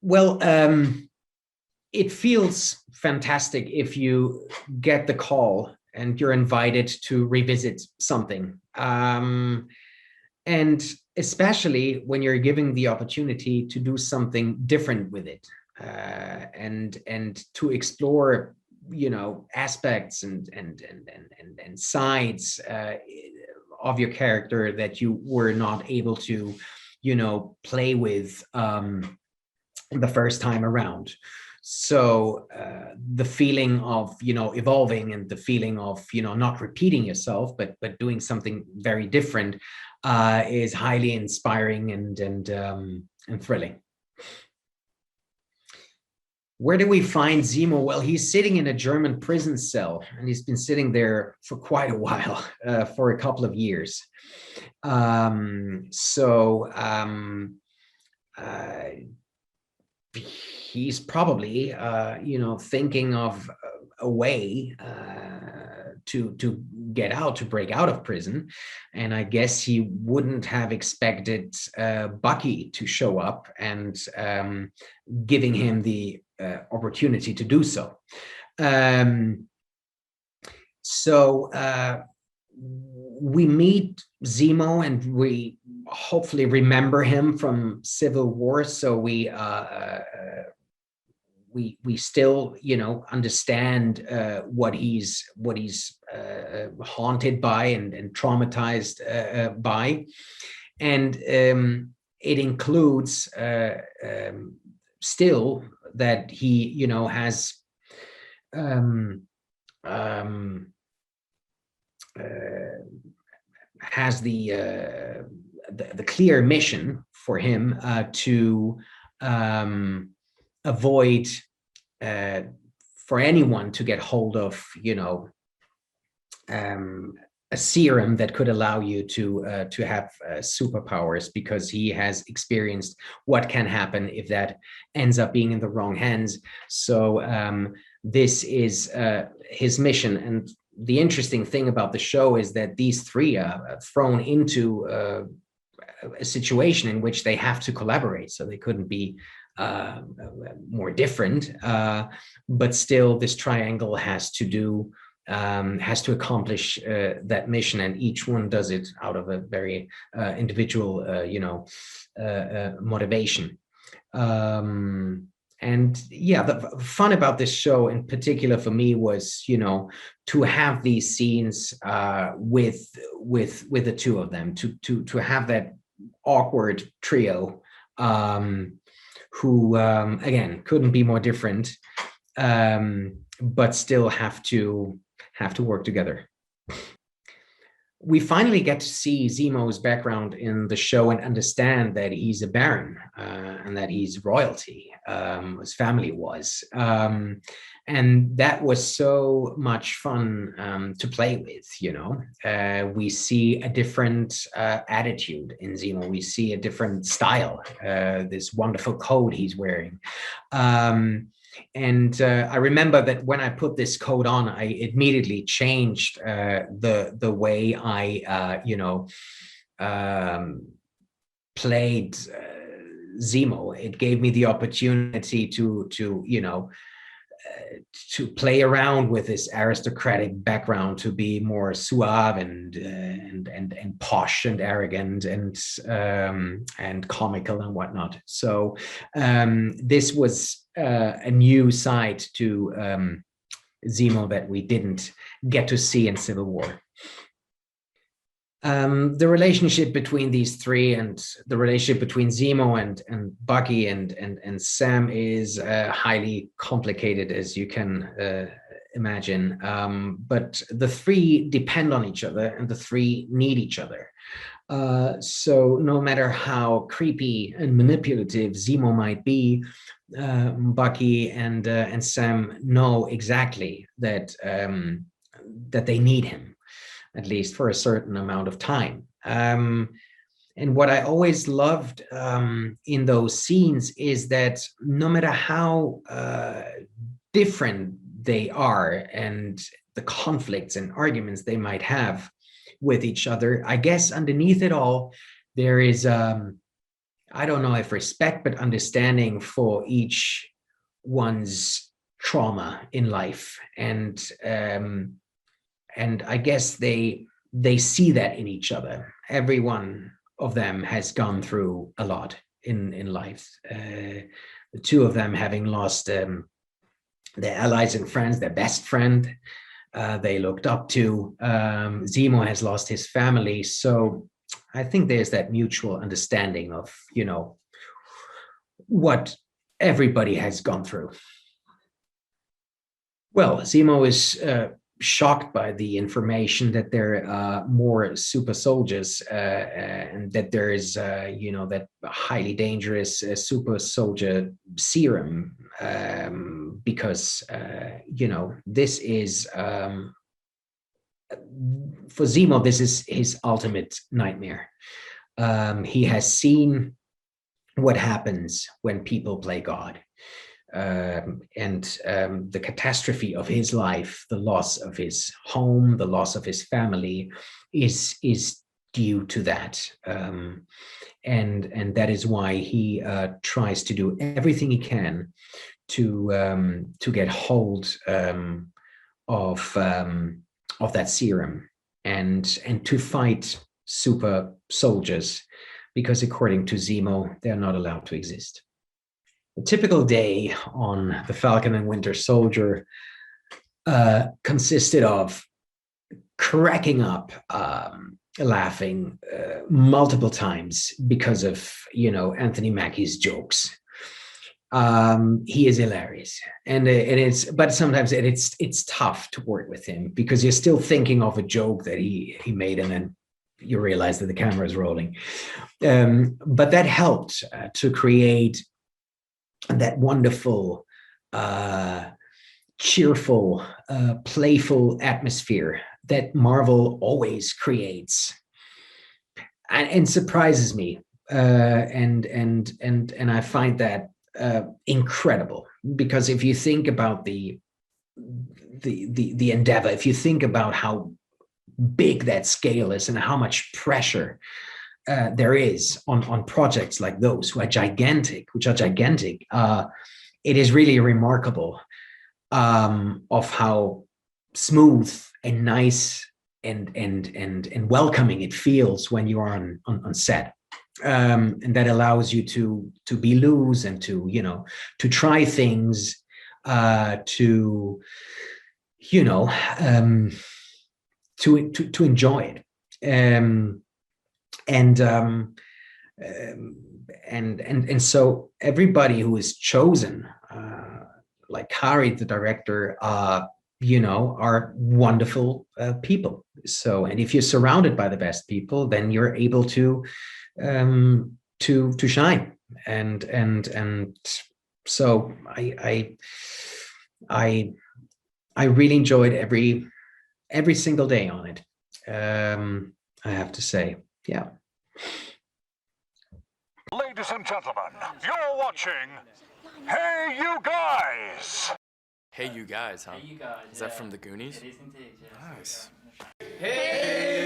Well, it feels fantastic if you get the call and you're invited to revisit something. And especially when you're given the opportunity to do something different with it, and to explore, aspects and sides of your character that you were not able to, play with the first time around. So the feeling of evolving, and the feeling of not repeating yourself, but doing something very different, is highly inspiring and thrilling. Where do we find Zemo? Well, he's sitting in a German prison cell, and he's been sitting there for quite a while, for a couple of years. He's probably, thinking of a way to get out, to break out of prison. And I guess he wouldn't have expected Bucky to show up and giving him the opportunity to do so. We meet Zemo, and we hopefully remember him from Civil War. So we still, understand what he's haunted by and traumatized by, and it includes still that he, has the clear mission for him to avoid for anyone to get hold of, a serum that could allow you to have superpowers, because he has experienced what can happen if that ends up being in the wrong hands. So this is his mission. And the interesting thing about the show is that these three are thrown into a situation in which they have to collaborate. So they couldn't be more different, but still this triangle has to accomplish that mission, and each one does it out of a very individual, motivation. And yeah, the fun about this show in particular for me was, to have these scenes with the two of them, to have that awkward trio, who again couldn't be more different, but still have to work together. We finally get to see Zemo's background in the show and understand that he's a baron, and that he's royalty. His family was, and that was so much fun to play with. We see a different attitude in Zemo. We see a different style, this wonderful coat he's wearing. And I remember that when I put this coat on, I immediately changed the way I, played Zemo. It gave me the opportunity to play around with this aristocratic background, to be more suave and posh and arrogant and comical and whatnot. So this was a new side to Zemo that we didn't get to see in Civil War. The relationship between these three, and the relationship between Zemo and Bucky and Sam, is highly complicated, as you can imagine. But the three depend on each other, and the three need each other. So no matter how creepy and manipulative Zemo might be, Bucky and Sam know exactly that that they need him, at least for a certain amount of time. And what I always loved in those scenes is that no matter how different they are, and the conflicts and arguments they might have with each other, I guess underneath it all, there is a I don't know if respect, but understanding for each one's trauma in life. And I guess they see that in each other. Every one of them has gone through a lot in life. The two of them having lost their allies and friends, their best friend they looked up to. Zemo has lost his family. So I think there's that mutual understanding of, you know, what everybody has gone through. Well, Zemo is shocked by the information that there are more super soldiers and that there is, you know, that highly dangerous super soldier serum because, you know, this is, for Zemo, this is his ultimate nightmare. He has seen what happens when people play God. And the catastrophe of his life, the loss of his home, the loss of his family, is due to that, and that is why he tries to do everything he can to get hold of that serum and to fight super soldiers, because according to Zemo, they're not allowed to exist. A typical day on the Falcon and Winter Soldier consisted of cracking up, laughing multiple times because of, you know, Anthony Mackie's jokes. He is hilarious, and it's, but sometimes it's tough to work with him because you're still thinking of a joke that he made, and then you realize that the camera is rolling. But that helped to create that wonderful, cheerful, playful atmosphere that Marvel always creates, and surprises me. And I find that incredible, because if you think about the endeavor, if you think about how big that scale is and how much pressure there is on projects like those, which are gigantic, it is really remarkable of how smooth and nice and welcoming it feels when you are on set. And that allows you to be loose and to, you know, to try things, to, you know, to enjoy it. And so everybody who is chosen, like Harry, the director, you know, are wonderful people. So, and if you're surrounded by the best people, then you're able to shine. And so I really enjoyed every single day on it. I have to say, yeah. Ladies and gentlemen, you're watching Hey You Guys! Hey You Guys, huh? Hey, you guys. Is that from the Goonies? It is indeed, yes. Nice. Hey!